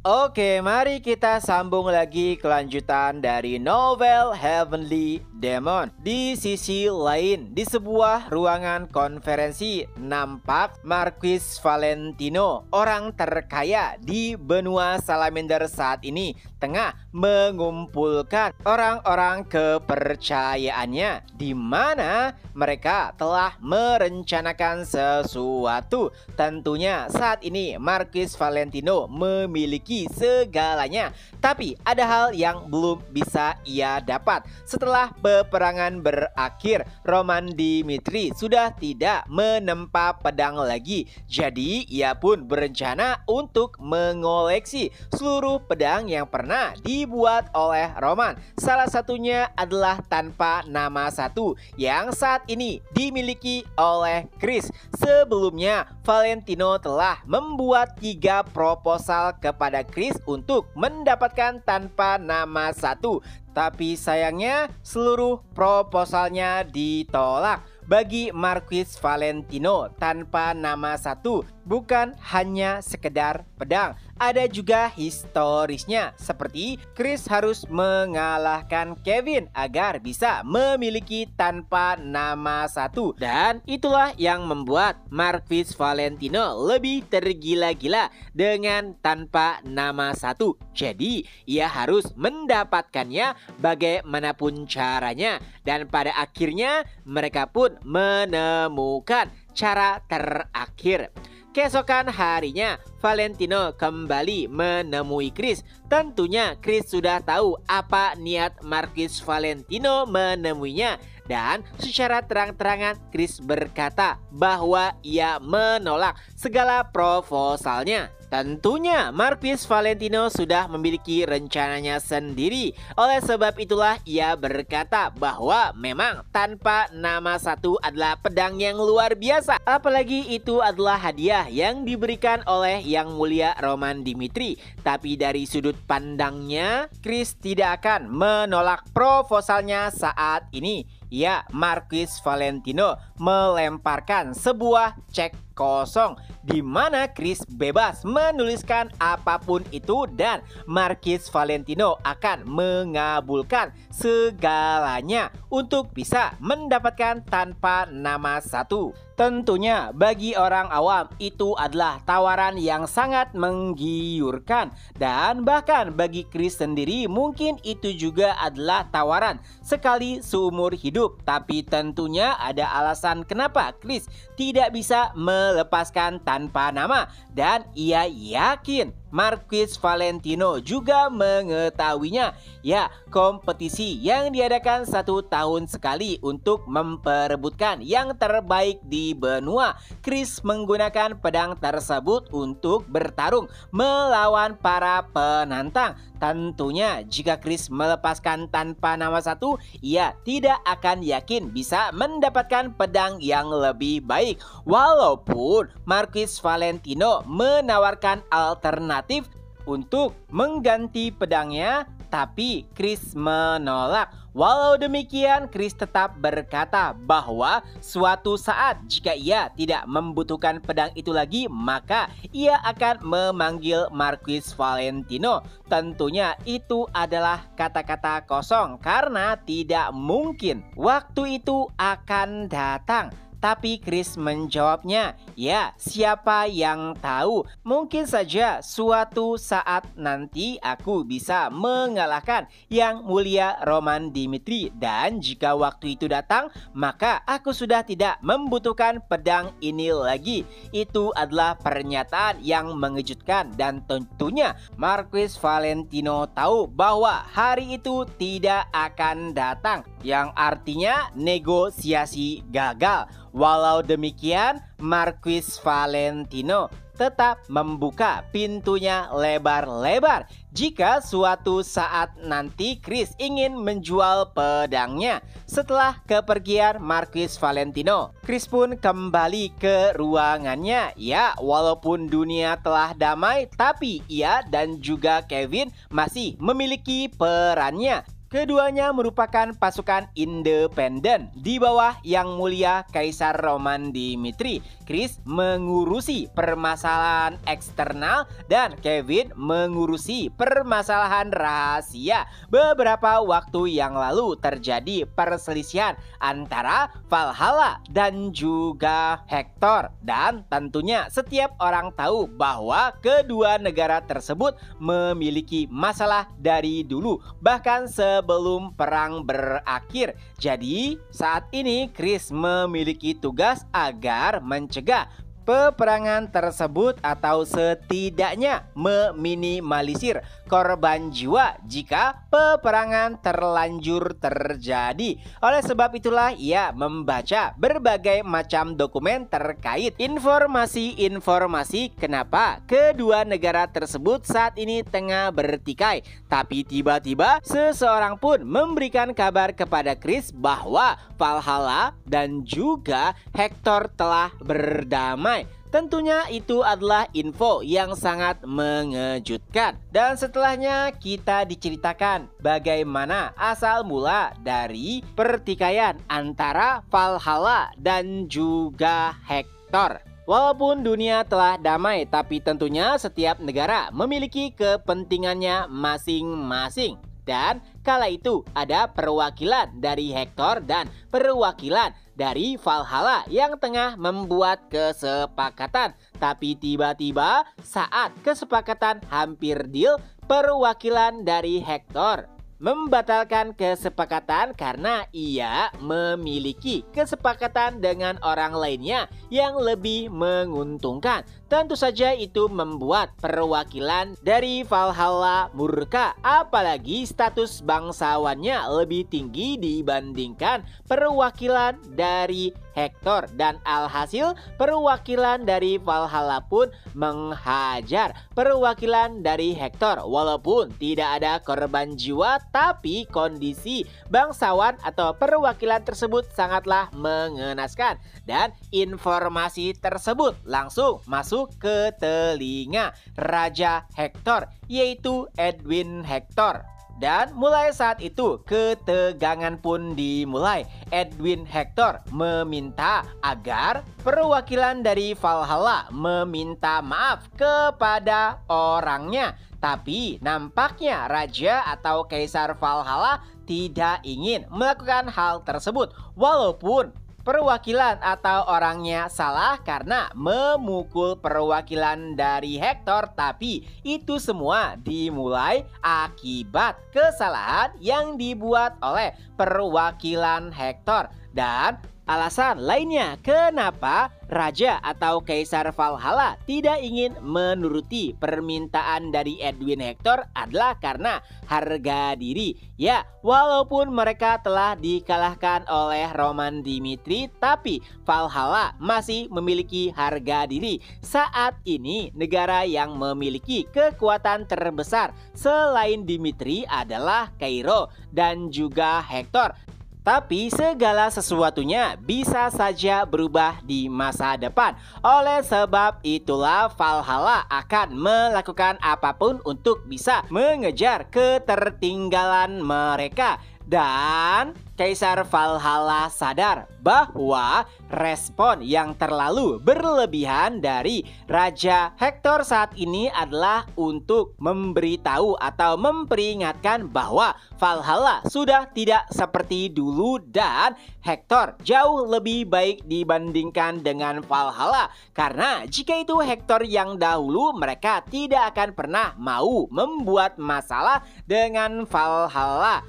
Oke, mari kita sambung lagi kelanjutan dari novel Heavenly Demon. Di sisi lain, di sebuah ruangan konferensi, nampak Marquis Valentino, orang terkaya di benua Salamander saat ini, tengah mengumpulkan orang-orang kepercayaannya, di mana mereka telah merencanakan sesuatu. Tentunya saat ini Marquis Valentino memiliki segalanya, tapi ada hal yang belum bisa ia dapat. Setelah peperangan berakhir, Roman Dimitri sudah tidak menempa pedang lagi. Jadi ia pun berencana untuk mengoleksi seluruh pedang yang pernah dibuat oleh Roman. Salah satunya adalah tanpa nama satu yang saat ini dimiliki oleh Chris. Sebelumnya Valentino telah membuat 3 proposal kepada Chris untuk mendapatkan tanpa nama satu, tapi sayangnya seluruh proposalnya ditolak. Bagi Marquis Valentino, tanpa nama satu bukan hanya sekedar pedang, ada juga historisnya, seperti Chris harus mengalahkan Kevin agar bisa memiliki tanpa nama satu. Dan itulah yang membuat Marquis Valentino lebih tergila-gila dengan tanpa nama satu. Jadi ia harus mendapatkannya bagaimanapun caranya. Dan pada akhirnya mereka pun menemukan cara terakhir. Keesokan harinya, Valentino kembali menemui Chris. Tentunya Chris sudah tahu apa niat Marquis Valentino menemuinya. Dan secara terang-terangan Chris berkata bahwa ia menolak segala proposalnya. Tentunya Marquis Valentino sudah memiliki rencananya sendiri. Oleh sebab itulah ia berkata bahwa memang tanpa nama satu adalah pedang yang luar biasa. Apalagi itu adalah hadiah yang diberikan oleh Yang Mulia Roman Dimitri. Tapi dari sudut pandangnya, Chris tidak akan menolak proposalnya saat ini. Ya, Marquis Valentino melemparkan sebuah cek kosong di mana Chris bebas menuliskan apapun itu dan Marquis Valentino akan mengabulkan segalanya untuk bisa mendapatkan tanpa nama satu. Tentunya bagi orang awam itu adalah tawaran yang sangat menggiurkan, dan bahkan bagi Chris sendiri mungkin itu juga adalah tawaran sekali seumur hidup. Tapi tentunya ada alasan kenapa Chris tidak bisa melepaskan tanpa nama, dan ia yakin Marquis Valentino juga mengetahuinya. Ya, kompetisi yang diadakan 1 tahun sekali untuk memperebutkan yang terbaik di benua. Chris menggunakan pedang tersebut untuk bertarung melawan para penantang. Tentunya jika Chris melepaskan tanpa nama satu, ia tidak akan yakin bisa mendapatkan pedang yang lebih baik. Walaupun Marquis Valentino menawarkan alternatif untuk mengganti pedangnya, tapi Chris menolak. Walau demikian, Chris tetap berkata bahwa suatu saat jika ia tidak membutuhkan pedang itu lagi, maka ia akan memanggil Marquis Valentino. Tentunya itu adalah kata-kata kosong karena tidak mungkin waktu itu akan datang. Tapi Chris menjawabnya, ya siapa yang tahu, mungkin saja suatu saat nanti aku bisa mengalahkan Yang Mulia Roman Dimitri. Dan jika waktu itu datang, maka aku sudah tidak membutuhkan pedang ini lagi. Itu adalah pernyataan yang mengejutkan, dan tentunya Marquis Valentino tahu bahwa hari itu tidak akan datang, yang artinya negosiasi gagal. Walau demikian, Marquis Valentino tetap membuka pintunya lebar-lebar jika suatu saat nanti Chris ingin menjual pedangnya. Setelah kepergian Marquis Valentino, Chris pun kembali ke ruangannya. Ya, walaupun dunia telah damai, tapi ia dan juga Kevin masih memiliki perannya. Keduanya merupakan pasukan independen di bawah Yang Mulia Kaisar Roman Dimitri. Chris mengurusi permasalahan eksternal dan Kevin mengurusi permasalahan rahasia. Beberapa waktu yang lalu terjadi perselisihan antara Valhalla dan juga Hector, dan tentunya setiap orang tahu bahwa kedua negara tersebut memiliki masalah dari dulu, bahkan sebelum perang berakhir. Jadi saat ini Chris memiliki tugas agar mencegah peperangan tersebut atau setidaknya meminimalisir korban jiwa jika peperangan terlanjur terjadi. Oleh sebab itulah ia membaca berbagai macam dokumen terkait informasi-informasi kenapa kedua negara tersebut saat ini tengah bertikai. Tapi tiba-tiba seseorang pun memberikan kabar kepada Chris bahwa Valhalla dan juga Hector telah berdamai. Tentunya itu adalah info yang sangat mengejutkan. Dan setelahnya kita diceritakan bagaimana asal mula dari pertikaian antara Valhalla dan juga Hector. Walaupun dunia telah damai, tapi tentunya setiap negara memiliki kepentingannya masing-masing. Dan kala itu ada perwakilan dari Hector dan perwakilan dari Valhalla yang tengah membuat kesepakatan. Tapi tiba-tiba saat kesepakatan hampir deal, perwakilan dari Hector membatalkan kesepakatan karena ia memiliki kesepakatan dengan orang lainnya yang lebih menguntungkan. Tentu saja itu membuat perwakilan dari Valhalla murka, apalagi status bangsawannya lebih tinggi dibandingkan perwakilan dari Hector, dan alhasil perwakilan dari Valhalla pun menghajar perwakilan dari Hector. Walaupun tidak ada korban jiwa, tapi kondisi bangsawan atau perwakilan tersebut sangatlah mengenaskan, dan informasi tersebut langsung masuk ke telinga Raja Hector, yaitu Edwin Hector. Dan mulai saat itu ketegangan pun dimulai. Edwin Hector meminta agar perwakilan dari Valhalla meminta maaf kepada orangnya. Tapi nampaknya Raja atau Kaisar Valhalla tidak ingin melakukan hal tersebut. Walaupun perwakilan atau orangnya salah karena memukul perwakilan dari Hector, tapi itu semua dimulai akibat kesalahan yang dibuat oleh perwakilan Hector. Dan alasan lainnya kenapa Raja atau Kaisar Valhalla tidak ingin menuruti permintaan dari Edwin Hector adalah karena harga diri. Ya, walaupun mereka telah dikalahkan oleh Roman Dimitri, tapi Valhalla masih memiliki harga diri. Saat ini negara yang memiliki kekuatan terbesar selain Dimitri adalah Kairo dan juga Hector. Tapi segala sesuatunya bisa saja berubah di masa depan. Oleh sebab itulah Valhalla akan melakukan apapun untuk bisa mengejar ketertinggalan mereka. Dan Kaisar Valhalla sadar bahwa respon yang terlalu berlebihan dari Raja Hector saat ini adalah untuk memberitahu atau memperingatkan bahwa Valhalla sudah tidak seperti dulu dan Hector jauh lebih baik dibandingkan dengan Valhalla. Karena jika itu Hector yang dahulu, mereka tidak akan pernah mau membuat masalah dengan Valhalla.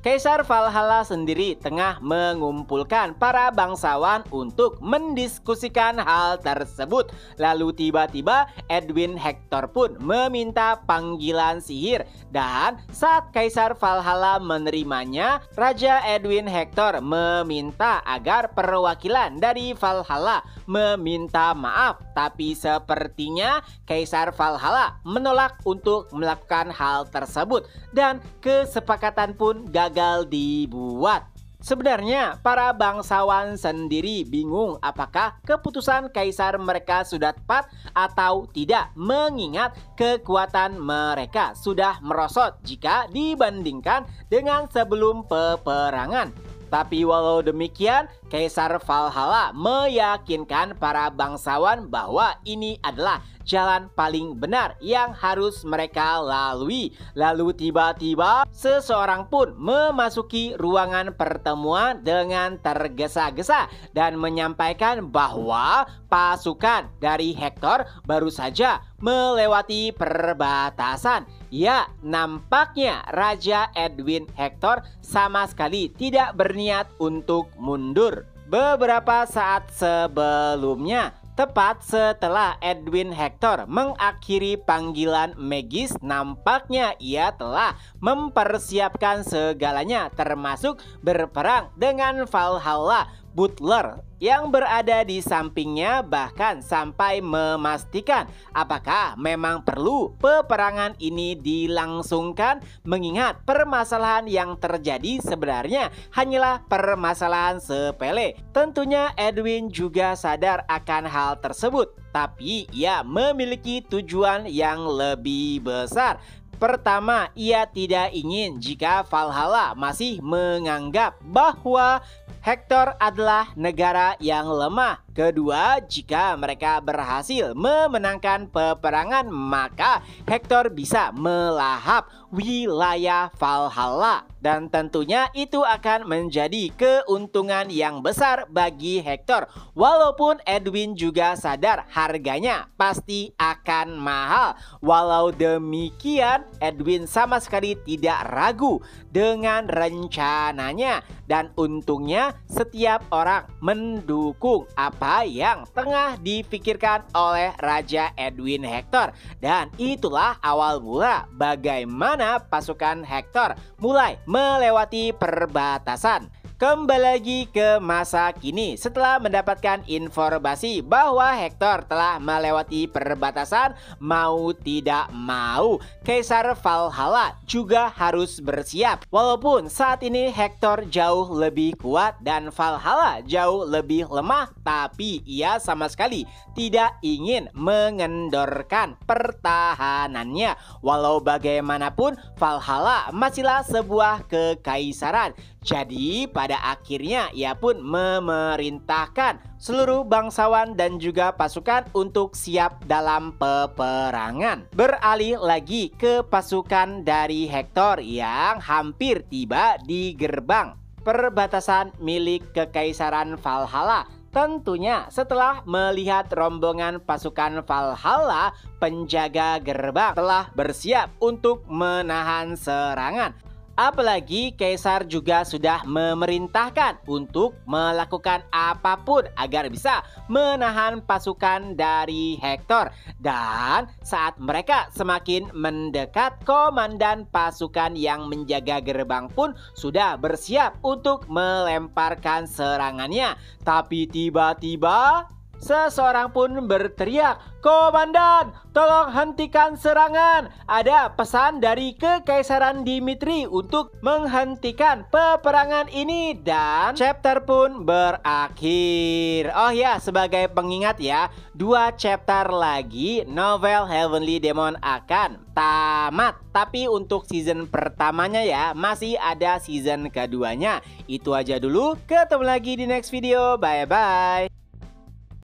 Kaisar Valhalla sendiri tengah mengumpulkan para bangsawan untuk mendiskusikan hal tersebut. Lalu tiba-tiba Edwin Hector pun meminta panggilan sihir. Dan saat Kaisar Valhalla menerimanya, Raja Edwin Hector meminta agar perwakilan dari Valhalla meminta maaf. Tapi sepertinya Kaisar Valhalla menolak untuk melakukan hal tersebut. Dan kesepakatan pun gagal dibuat. Sebenarnya para bangsawan sendiri bingung apakah keputusan kaisar mereka sudah tepat atau tidak, mengingat kekuatan mereka sudah merosot jika dibandingkan dengan sebelum peperangan. Tapi walau demikian, Kaisar Valhalla meyakinkan para bangsawan bahwa ini adalah jalan paling benar yang harus mereka lalui. Lalu tiba-tiba seseorang pun memasuki ruangan pertemuan dengan tergesa-gesa dan menyampaikan bahwa pasukan dari Hektor baru saja melewati perbatasan. Ya, nampaknya Raja Edwin Hektor sama sekali tidak berniat untuk mundur. Beberapa saat sebelumnya, tepat setelah Edwin Hektor mengakhiri panggilan Maegis, nampaknya ia telah mempersiapkan segalanya termasuk berperang dengan Valhalla. Butler yang berada di sampingnya bahkan sampai memastikan apakah memang perlu peperangan ini dilangsungkan, mengingat permasalahan yang terjadi sebenarnya hanyalah permasalahan sepele. Tentunya Edwin juga sadar akan hal tersebut, tapi ia memiliki tujuan yang lebih besar. Pertama, ia tidak ingin jika Valhalla masih menganggap bahwa Hektor adalah negara yang lemah. Kedua, jika mereka berhasil memenangkan peperangan, maka Hektor bisa melahap wilayah Valhalla. Dan tentunya itu akan menjadi keuntungan yang besar bagi Hektor. Walaupun Edwin juga sadar harganya pasti akan mahal. Walau demikian, Edwin sama sekali tidak ragu dengan rencananya. Dan untungnya setiap orang mendukung apa yang tengah dipikirkan oleh Raja Edwin Hektor. Dan itulah awal mula bagaimana pasukan Hektor mulai melewati perbatasan. Kembali lagi ke masa kini setelah mendapatkan informasi bahwa Hektor telah melewati perbatasan, mau tidak mau Kaisar Valhalla juga harus bersiap. Walaupun saat ini Hektor jauh lebih kuat dan Valhalla jauh lebih lemah, tapi ia sama sekali tidak ingin mengendorkan pertahanannya. Walau bagaimanapun Valhalla masihlah sebuah kekaisaran. Jadi pada akhirnya ia pun memerintahkan seluruh bangsawan dan juga pasukan untuk siap dalam peperangan. Beralih lagi ke pasukan dari Hektor yang hampir tiba di gerbang perbatasan milik Kekaisaran Valhalla. Tentunya setelah melihat rombongan pasukan Valhalla, penjaga gerbang telah bersiap untuk menahan serangan. Apalagi Kaisar juga sudah memerintahkan untuk melakukan apapun agar bisa menahan pasukan dari Hektor. Dan saat mereka semakin mendekat, komandan pasukan yang menjaga gerbang pun sudah bersiap untuk melemparkan serangannya. Tapi tiba-tiba seseorang pun berteriak, "Komandan, tolong hentikan serangan. Ada pesan dari Kekaisaran Dimitri untuk menghentikan peperangan ini." Dan chapter pun berakhir. Oh ya, sebagai pengingat ya, 2 chapter lagi novel Heavenly Demon akan tamat. Tapi untuk season pertamanya ya, masih ada season keduanya. Itu aja dulu, ketemu lagi di next video. Bye bye.